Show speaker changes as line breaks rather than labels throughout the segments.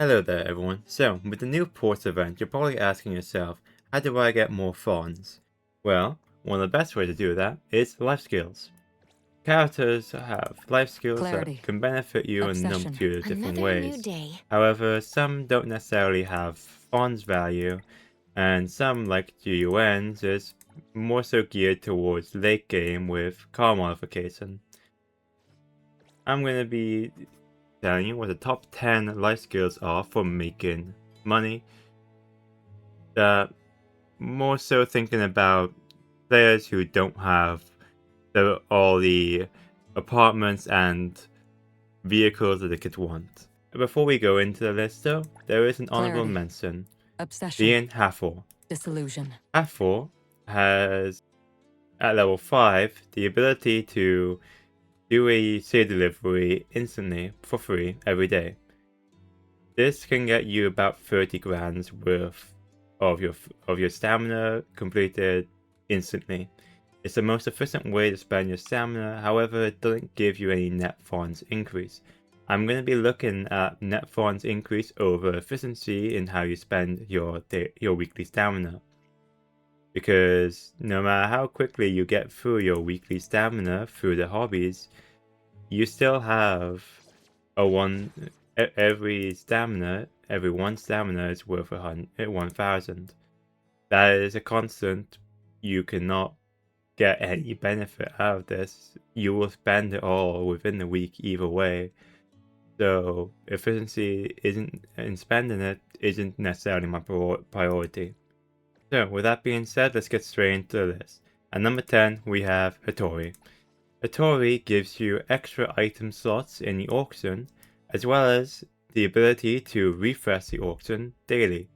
Hello there everyone. So, with the new ports event, you're probably asking yourself, how do I get more Fons? Well, one of the best ways to do that is life skills. Characters have life skills that
Clarity.
can benefit you in a
Obsession.
multitude of different
Another new
ways.
day.
However, some don't necessarily have Fons value, and some, like GUNs, is more so geared towards late game with car modification. I'm going to be telling you what the top 10 life skills are for making money. More so thinking about players who don't have all the apartments and vehicles that they could want. Before we go into the list though, there is an honourable
Clarity.
mention,
Obsession.
being Hathor.
Disillusion.
Hathor has, at level 5, the ability to do a city delivery instantly for free every day. This can get you about 30 grand's worth of your stamina completed instantly. It's the most efficient way to spend your stamina, however it doesn't give you any net Fons increase. I'm going to be looking at net Fons increase over efficiency in how you spend your weekly stamina. Because no matter how quickly you get through your weekly stamina through the hobbies, you still have every one stamina is worth 1,000. That is a constant. You cannot get any benefit out of this. You will spend it all within the week either way. So efficiency in spending it isn't necessarily my priority. So with that being said, let's get straight into the list. At number 10, we have Hattori. Hattori gives you extra item slots in the auction, as well as the ability to refresh the auction daily.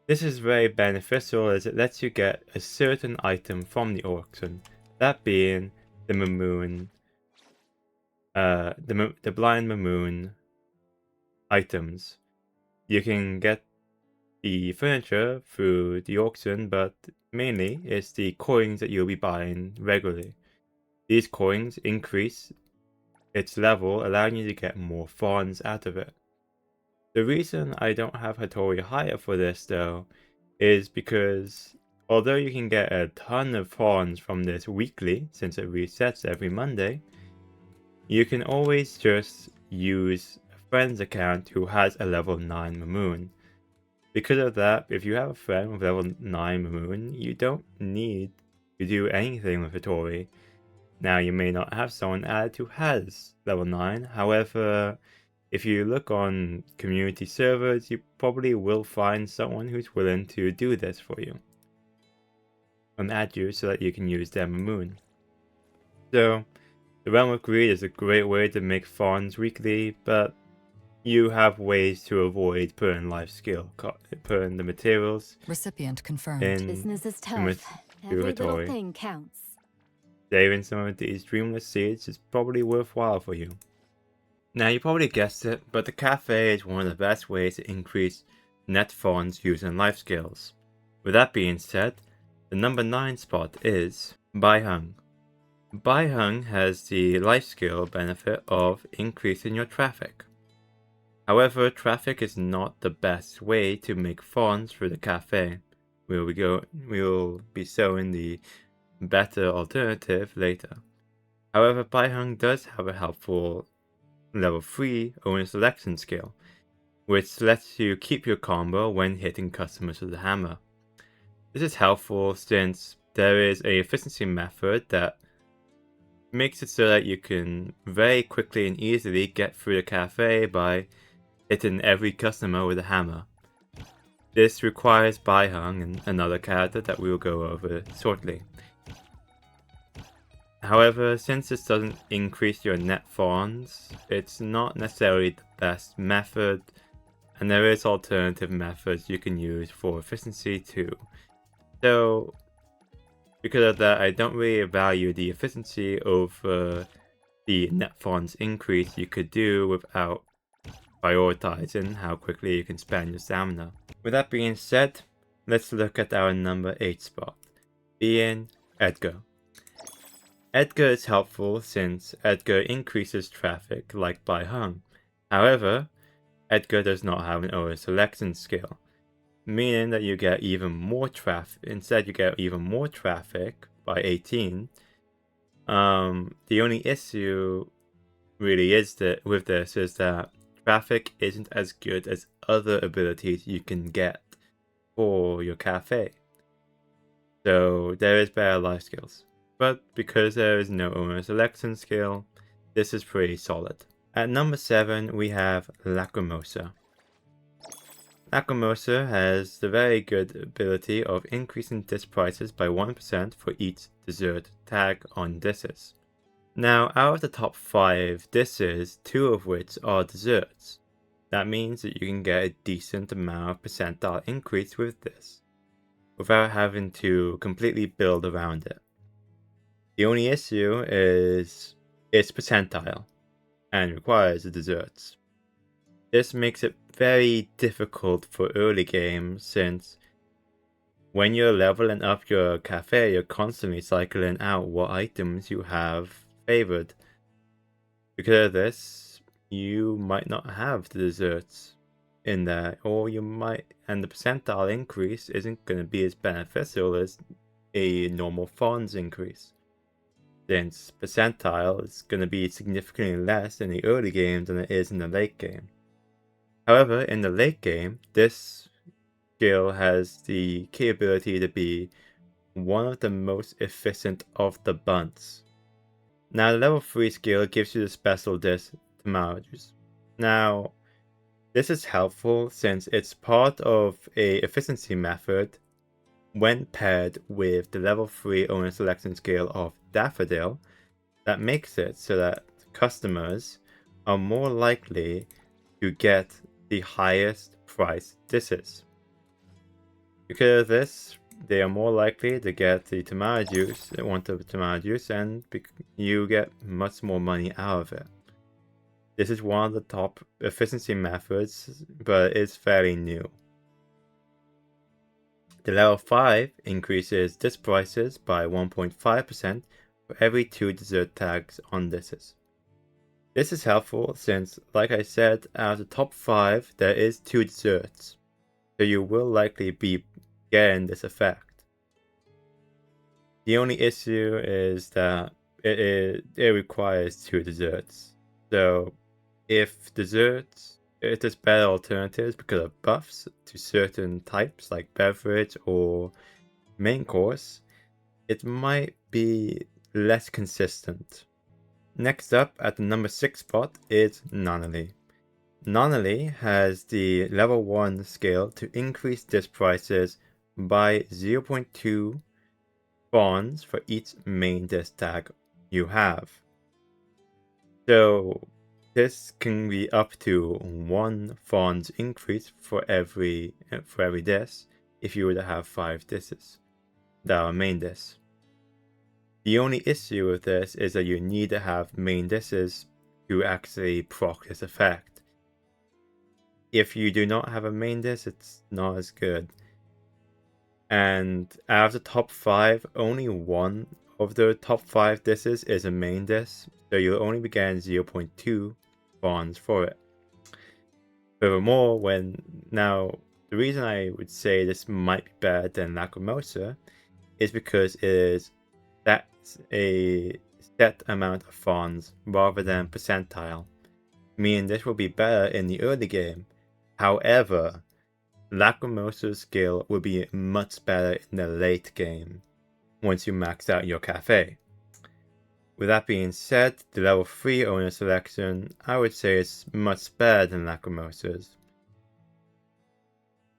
This is very beneficial as it lets you get a certain item from the auction, that being the Mamoon, the Blind Mamoon items. You can get the furniture through the auction, but mainly it's the coins that you'll be buying regularly. These coins increase its level, allowing you to get more Fons out of it. The reason I don't have Hattori higher for this though is because although you can get a ton of Fons from this weekly, since it resets every Monday, you can always just use a friend's account who has a level 9 Mamoon. Because of that, if you have a friend with level 9 Mamoon, you don't need to do anything with Hattori. Now, you may not have someone added who has level 9, however, if you look on community servers, you probably will find someone who's willing to do this for you and add you so that you can use their Mamoon. So, the Realm of Greed is a great way to make Fons weekly, but you have ways to avoid putting life skill, putting the materials
Recipient confirmed.
in
Business is tough. Every little thing counts.
Saving some of these dreamless seeds is probably worthwhile for you. Now you probably guessed it, but the cafe is one of the best ways to increase net Fons using life skills. With that being said, the number 9 spot is Bai Hung. Bai Hung has the life skill benefit of increasing your traffic. However, traffic is not the best way to make Fons for the cafe. We will be showing the better alternative later. However, Bai Hung does have a helpful level 3 owner selection skill, which lets you keep your combo when hitting customers with the hammer. This is helpful since there is a efficiency method that makes it so that you can very quickly and easily get through the cafe by hitting every customer with a hammer. This requires Bai Hung and another character that we will go over shortly. However, since this doesn't increase your net Fons, it's not necessarily the best method, and there is alternative methods you can use for efficiency too. So, because of that, I don't really value the efficiency over the net Fons increase you could do without prioritizing how quickly you can spend your stamina. With that being said, let's look at our number 8 spot, being Edgar. Edgar is helpful since Edgar increases traffic like Bai Hung. However, Edgar does not have an owner selection skill, meaning that you get even more traffic. Instead, you get even more traffic by 18. The only issue really is that with this is that traffic isn't as good as other abilities you can get for your cafe. So there is better life skills. But because there is no owner selection skill, this is pretty solid. At number 7, we have Lacrimosa. Lacrimosa has the very good ability of increasing dish prices by 1% for each dessert tag on dishes. Now, out of the top 5 dishes, 2 of which are desserts. That means that you can get a decent amount of percentile increase with this, without having to completely build around it. The only issue is its percentile, and requires the desserts. This makes it very difficult for early game, since when you're leveling up your cafe, you're constantly cycling out what items you have favored. Because of this, you might not have the desserts in there, or you might, and the percentile increase isn't going to be as beneficial as a normal Fons increase, since percentile is going to be significantly less in the early game than it is in the late game. However, in the late game, this skill has the capability to be one of the most efficient of the bunch. Now, the level 3 skill gives you the special dish Tomato Juice. Now, this is helpful since it's part of a efficiency method when paired with the level 3 owner selection skill of Daffodil, that makes it so that customers are more likely to get the highest price dishes. Because of this, they are more likely to get the tomato juice, and you get much more money out of it. This is one of the top efficiency methods, but it's fairly new. The level 5 increases dish prices by 1.5% for every 2 dessert tags on dishes. This is helpful since, like I said, out of the top 5, there is 2 desserts, so you will likely be getting this effect. The only issue is that it requires 2 desserts. So if there's better alternatives because of buffs to certain types like beverage or main course, it might be less consistent. Next up at the number 6 spot is Nonally. Nonally has the level 1 skill to increase dish prices by 0.2 Fons for each main dish tag you have. So this can be up to 1 Fons increase for every dish if you were to have 5 dishes that are main dish. The only issue with this is that you need to have main dishes to actually proc this effect. If you do not have a main dish, it's not as good. And out of the top 5, only 1 of the top 5 dishes is a main dish, so you'll only be getting 0.2 Fons for it. Furthermore, the reason I would say this might be better than Lacrimosa is because that's a set amount of Fons rather than percentile, meaning this will be better in the early game. However, Lacrimosa's skill will be much better in the late game once you max out your cafe. With that being said, the level 3 owner selection, I would say is much better than Lacrimosa's,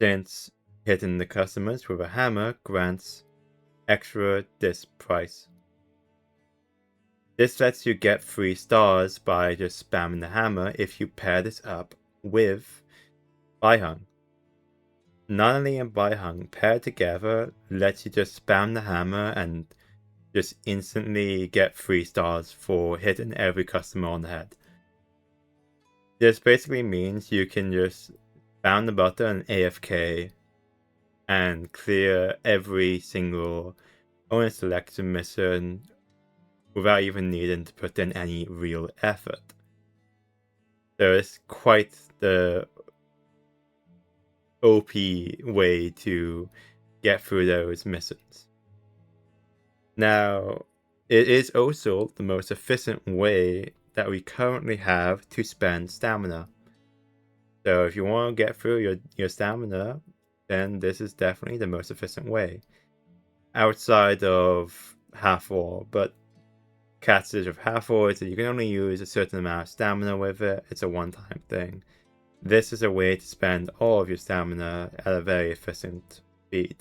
since hitting the customers with a hammer grants extra dish price. This lets you get 3 stars by just spamming the hammer if you pair this up with Baihung. Nonally and Baihung paired together lets you just spam the hammer and just instantly get 3 stars for hitting every customer on the head. This basically means you can just spam the button AFK and clear every single owner selection mission without even needing to put in any real effort. So it's quite the OP way to get through those missions. Now, it is also the most efficient way that we currently have to spend stamina. So if you want to get through your stamina, then this is definitely the most efficient way. Outside of half-ore, but catches of half-ore is that you can only use a certain amount of stamina with it. It's a one-time thing. This is a way to spend all of your stamina at a very efficient speed.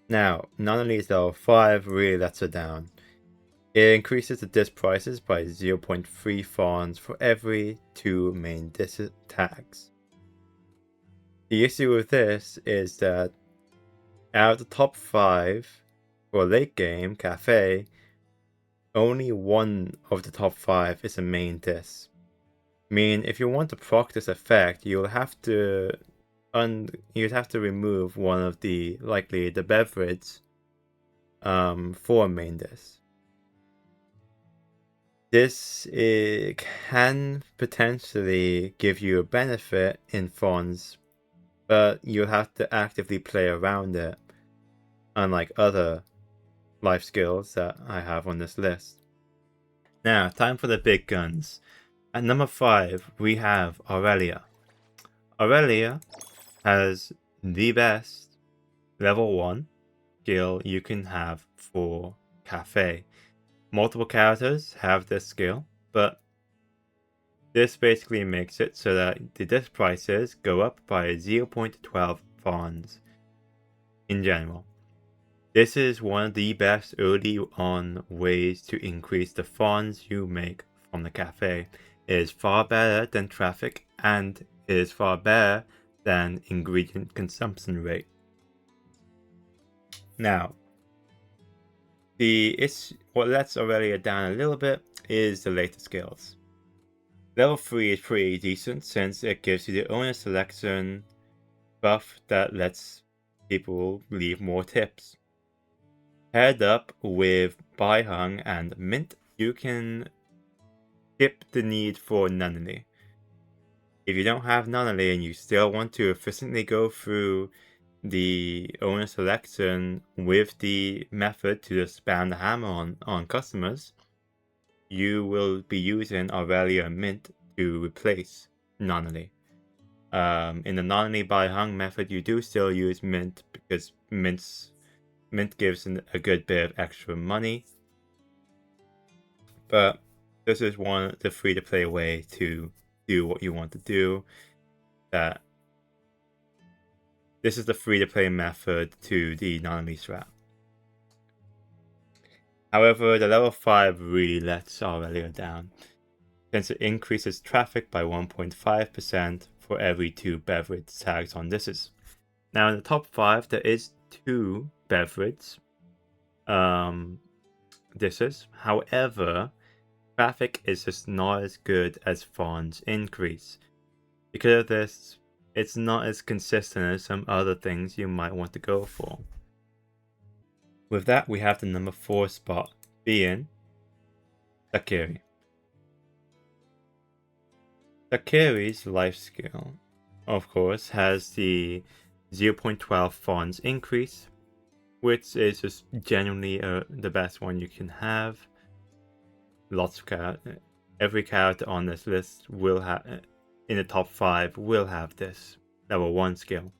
Now, none of these level 5 really lets her down. It increases the disc prices by 0.3 Fons for every 2 main disc tags. The issue with this is that out of the top 5 for late game cafe, only one of the top 5 is a main disc. Meaning, if you want to proc this effect, you'll have to remove one of the beverage for a main disc. This can potentially give you a benefit in Fons, but you'll have to actively play around it, unlike other life skills that I have on this list. Now, time for the big guns. At number 5, we have Aurelia. Aurelia has the best level 1 skill you can have for cafe. Multiple characters have this skill, but this basically makes it so that the disc prices go up by 0.12 Fons in general. This is one of the best early on ways to increase the Fons you make from the cafe. It is far better than traffic, and it is far better than ingredient consumption rate. Now, what lets Aurelia down a little bit is the later skills. Level 3 is pretty decent since it gives you the owner selection buff that lets people leave more tips. Paired up with Baihung and Mint, you can skip the need for Nunnery. If you don't have Nunnery and you still want to efficiently go through the owner selection with the method to just spam the hammer on customers, you will be using Aurelia Mint to replace Nunnery. In the Nunnery Baihung method, you do still use Mint because Mint gives a good bit of extra money, but this is the free-to-play way to do what you want to do. This is the free-to-play method to the Nunnery strat. However, the level 5 really lets Aurelia down, since it increases traffic by 1.5% for every 2 beverage tags on dishes. Now in the top 5, there is 2 beverage dishes. However, traffic is just not as good as Fons increase. Because of this, it's not as consistent as some other things you might want to go for. With that, we have the number 4 spot being Sakiri. Sakiri's life skill, of course, has the 0.12 Fons increase, which is just genuinely the best one you can have. Every character on this list will have, in the top 5, will have this level 1 skill.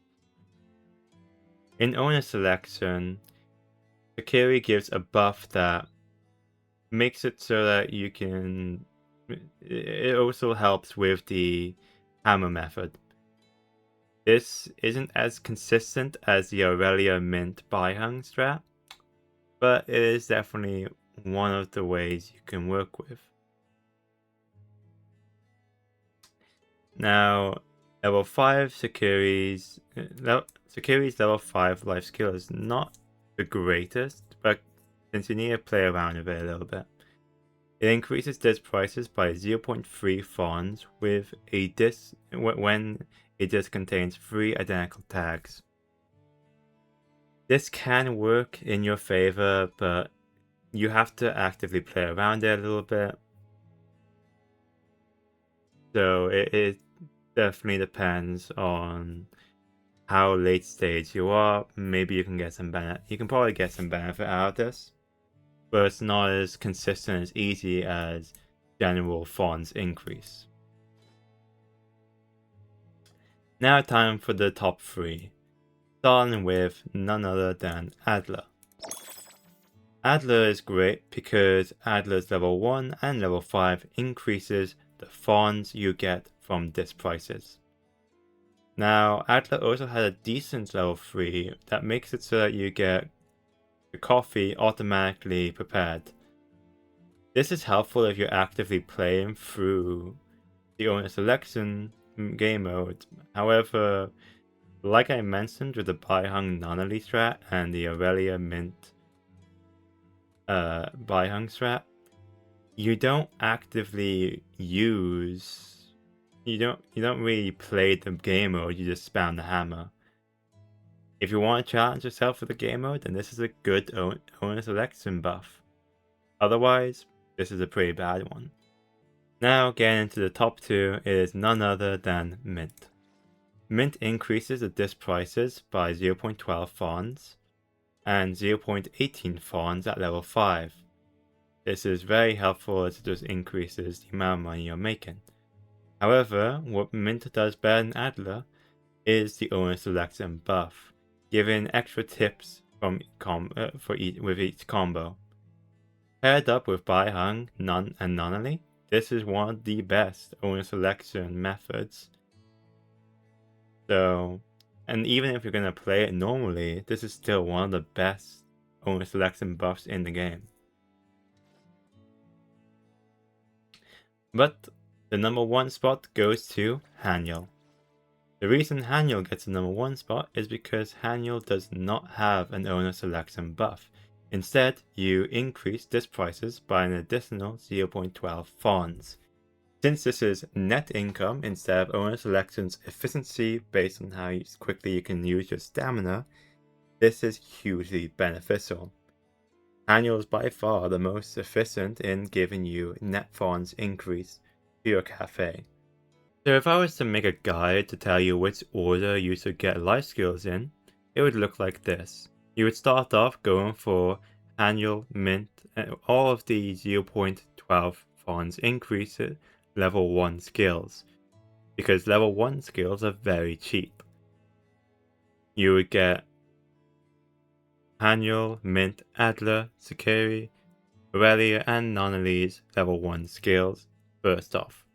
In owner selection, Sakiri gives a buff that makes it so that you can. It also helps with the hammer method. This isn't as consistent as the Aurelia Mint Baihung strat, but it is definitely one of the ways you can work with. Now, level 5 Sakiri's level 5 life skill is not the greatest, but since you need to play around with it a little bit. It increases disc prices by 0.3 Fons with a disc when a disc contains 3 identical tags. This can work in your favor, but you have to actively play around it a little bit. So definitely depends on how late stage you are. Maybe you can get some benefit. You can probably get some benefit out of this, but it's not as consistent as easy as general Fons increase. Now time for the top 3, starting with none other than Adler. Adler is great because Adler's level 1 and level 5 increases the Fons you get from disc prices. Now, Adler also had a decent level 3 that makes it so that you get the coffee automatically prepared. This is helpful if you're actively playing through the owner selection game mode. However, like I mentioned with the Baihang Nonali strat and the Aurelia Mint Baihang strat, you don't actively use, you don't really play the game mode, you just spam the hammer. If you want to challenge yourself with the game mode, then this is a good owner selection buff. Otherwise, this is a pretty bad one. Now getting into the top 2 is none other than Mint. Mint increases the disc prices by 0.12 Fons and 0.18 Fons at level 5. This is very helpful as it just increases the amount of money you're making. However, what Mint does better than Adler is the owner selection buff, giving extra tips from with each combo. Paired up with Baihang, and Nonali, this is one of the best owner selection methods. So, and even if you're going to play it normally, this is still one of the best owner selection buffs in the game. But the number 1 spot goes to Haniel. The reason Haniel gets the number 1 spot is because Haniel does not have an owner selection buff. Instead, you increase disc prices by an additional 0.12 Fons. Since this is net income instead of owner selection's efficiency based on how quickly you can use your stamina, this is hugely beneficial. Haniel is by far the most efficient in giving you net Fons increase to your cafe. So if I was to make a guide to tell you which order you should get life skills in, it would look like this. You would start off going for Haniel, Mint, and all of the 0.12 Fons increase level 1 skills, because level 1 skills are very cheap. You would get Haniel, Mint, Adler, Sakiri, Aurelia, and Nonali's level 1 skills first off.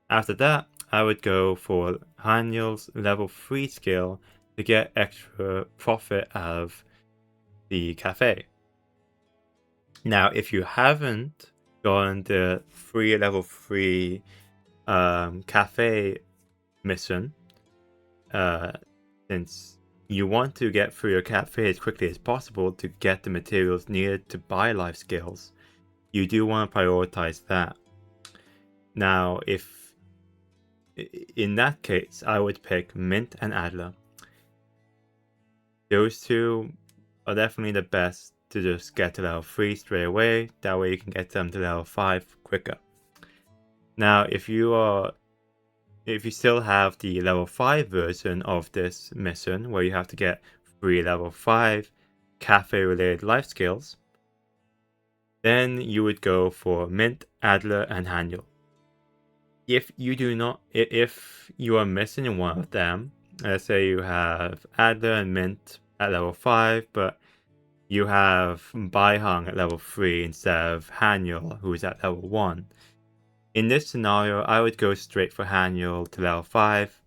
After that, I would go for Haniel's level 3 skill to get extra profit out of the cafe. Now, if you haven't gotten the level 3 cafe mission, since you want to get through your cafe as quickly as possible to get the materials needed to buy life skills, you do want to prioritize that. Now, in that case, I would pick Mint and Adler. Those two are definitely the best to just get to level 3 straight away. That way you can get them to level 5 quicker. Now, if you still have the level 5 version of this mission, where you have to get 3 level 5 cafe-related life skills, then you would go for Mint, Adler, and Haniel. If you are missing one of them, let's say you have Adler and Mint at level 5, but you have Baihang at level 3 instead of Haniel, who's at level 1. In this scenario, I would go straight for Haniel to level 5,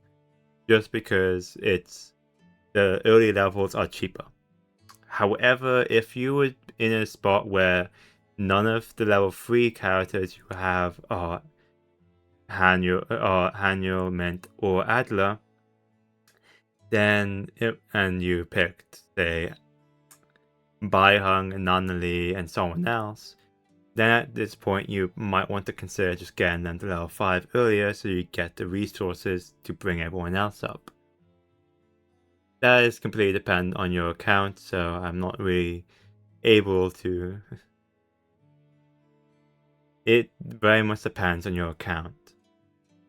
just because the early levels are cheaper. However, if you were in a spot where none of the level 3 characters you have are Haniel, Mint, or Adler, and you picked, say, Baihang, Nonali, and someone else, then at this point you might want to consider just getting them to level 5 earlier so you get the resources to bring everyone else up. That is completely dependent on your account, so I'm not really able to... It very much depends on your account.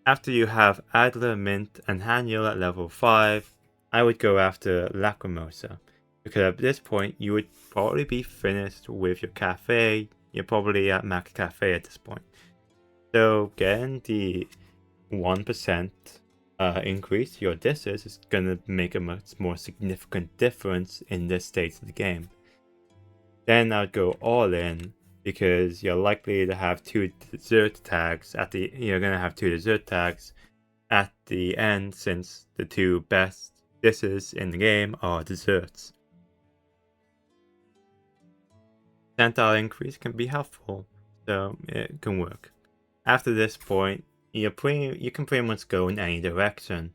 After you have Adler, Mint, and Haniel at level 5, I would go after Lacrimosa, because at this point you would probably be finished with your cafe. You're probably at max cafe at this point. So getting the 1% increase to your disses is going to make a much more significant difference in this stage of the game. Then I'd go all in, because you're likely to have 2 dessert tags at the end, since the 2 best dishes in the game are desserts. Percentile increase can be helpful, so it can work. After this point, you can pretty much go in any direction.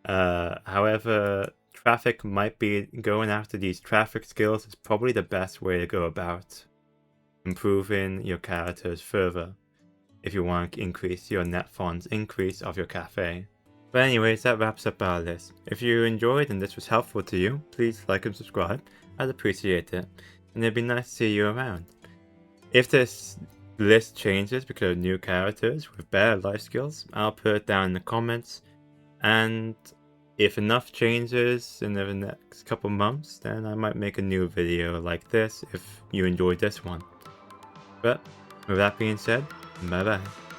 However, traffic might be going after these traffic skills is probably the best way to go about improving your characters further if you want to increase your net funds increase of your cafe. But anyways, that wraps up our list. If you enjoyed and this was helpful to you, please like and subscribe. I'd appreciate it, and it'd be nice to see you around. If this list changes because of new characters with better life skills, I'll put it down in the comments, and if enough changes in the next couple months, then I might make a new video like this if you enjoyed this one. But with that being said, bye bye.